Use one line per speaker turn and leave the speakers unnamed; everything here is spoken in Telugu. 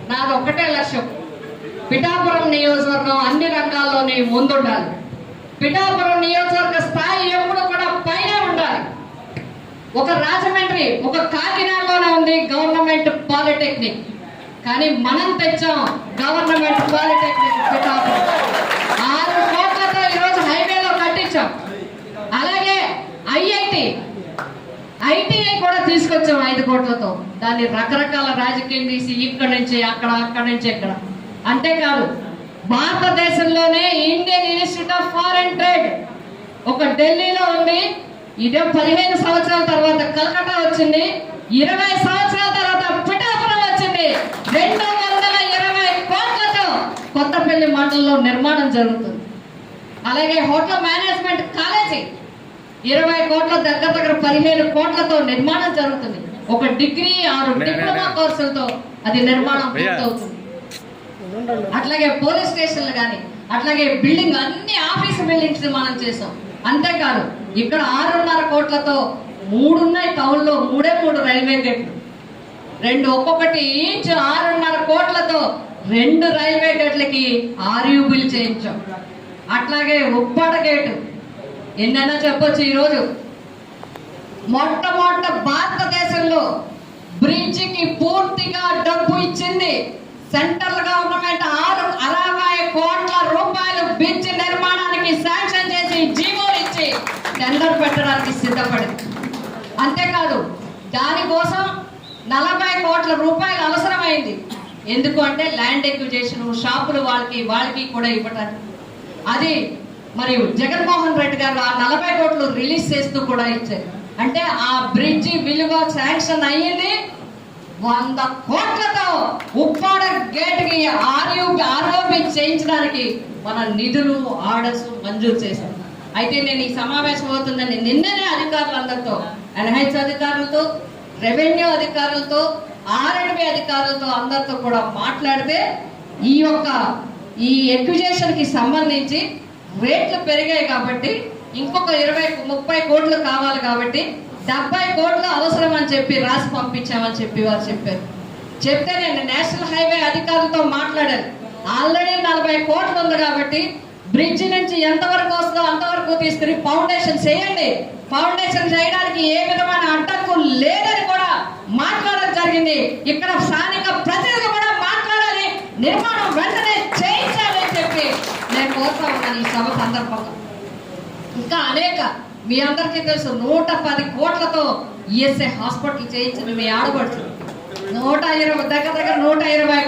నాది ఒకటే లక్ష్యం, పిఠాపురం నియోజకవర్గం అన్ని రంగాల్లోనే ముందుండాలి. పిఠాపురం నియోజకవర్గ స్థాయి ఎప్పుడు కూడా పైన ఉండాలి. ఒక రాజమండ్రి, ఒక కాకినాడలోనే ఉంది గవర్నమెంట్ పాలిటెక్నిక్, కానీ మనం తెచ్చాం గవర్నమెంట్ పాలిటెక్నిక్ పిఠాపురం. 6 కోట్లతో ఈరోజు హైవేలో కట్టించాం. అలాగే ఐటీఐ కూడా తీసుకొచ్చాం 5 కోట్లతో. దాన్ని రకరకాల రాజకీయం తీసి ఇక్కడి నుంచి అక్కడ, అక్కడి నుంచి ఇక్కడ. అంతేకాదు భారతదేశంలోనే Indian institute of foreign trade ఒక ఢిల్లీలో ఉంది. ఇదే 15 సంవత్సరాల తర్వాత కలకత్తా వచ్చింది, 20 సంవత్సరాల తర్వాత పిఠాపురం వచ్చింది. 220 కోట్లతో కొత్తపల్లి మండలంలో నిర్మాణం జరుగుతుంది. అలాగే హోటల్ మేనేజ్మెంట్ కాలేజీ 20 కోట్ల దగ్గర 15 కోట్లతో నిర్మాణం జరుగుతుంది. ఒక డిగ్రీ 6 డిప్లొమా కోర్సులతో అది నిర్మాణం పూర్తవుతుంది. అట్లాగే పోలీస్ స్టేషన్లు కానీ, అట్లాగే బిల్డింగ్ అన్ని ఆఫీస్ బిల్డింగ్స్ మనం చేసాం. అంతేకాదు ఇక్కడ 6.5 కోట్లతో 3 ఉన్నాయి టౌన్లో, 3 రైల్వే గేట్లు, 2 ఒక్కొక్కటి ఈచ్ 6.5 కోట్లతో 2 రైల్వే గేట్లకి ఆర్యూబీలు చేయించాం. అట్లాగే ఉప్పాడ గేటు ఎన్నైనా చెప్పొచ్చు. ఈరోజు మొట్టమొదట భారతదేశంలో బ్రిడ్జికి పూర్తిగా డబ్బు ఇచ్చింది సెంట్రల్ గవర్నమెంట్. 60 కోట్ల రూపాయలు బ్రిడ్జ్ నిర్మాణానికి శాంక్షన్ చేసి జీవోలు ఇచ్చి టెండర్ పెట్టడానికి సిద్ధపడింది. అంతేకాదు దానికోసం 40 కోట్ల రూపాయలు అవసరమైంది. ఎందుకు అంటే ల్యాండ్ ఎక్విజిషన్, షాపులు వాళ్ళకి కూడా ఇవ్వటానికి. అది మరి జగన్మోహన్ రెడ్డి గారు ఆ 40 కోట్లు రిలీజ్ చేస్తూ కూడా ఇచ్చారు. అంటే ఆ బ్రిడ్జి విలువ శాంక్షన్ అయ్యింది 100 కోట్లతో. ఉప్పాడ గేట్ కి ఆర్ఓబి చేయించడానికి మన నిధులు ఆర్డర్స్ మంజూరు చేశారు. అయితే నేను ఈ సమావేశం అవుతుందని నిన్ననే అధికారులందరితో, ఎన్హెచ్ అధికారులతో, రెవెన్యూ అధికారులతో, ఆర్ఎండ్బి అధికారులతో అందరితో కూడా మాట్లాడితే ఈ ఎక్విజిషన్ కి సంబంధించి రేట్లు పెరిగాయి కాబట్టి ఇంకొక 20-30 కోట్లు కావాలి కాబట్టి 70 కోట్లు అవసరం అని చెప్పి రాసి పంపించామని చెప్పి వారు చెప్పారు. చెప్తే నేను నేషనల్ హైవే అధికారులతో మాట్లాడాను. ఆల్రెడీ 40 కోట్లు ఉంది కాబట్టి బ్రిడ్జి నుంచి ఎంతవరకు వస్తుందో అంతవరకు తీసుకుని ఫౌండేషన్ చేయండి. ఫౌండేషన్ చేయడానికి ఏ విధమైన అడ్డంకు లేదని కూడా మాట్లాడడం జరిగింది. ఇక్కడ స్థానిక ప్రజలు కూడా మాట్లాడాలి, నిర్మాణం వెంటనే చేయించాలని చెప్పి నేను కోరుతా ఉన్నాను ఈ సభ సందర్భంగా. ఇంకా అనేక మీ అందరికీ తెలుసు 110 కోట్లతో ఈఎస్ఐ హాస్పిటల్ చేయించిన మీ ఆడబడుచు 120 దగ్గర 120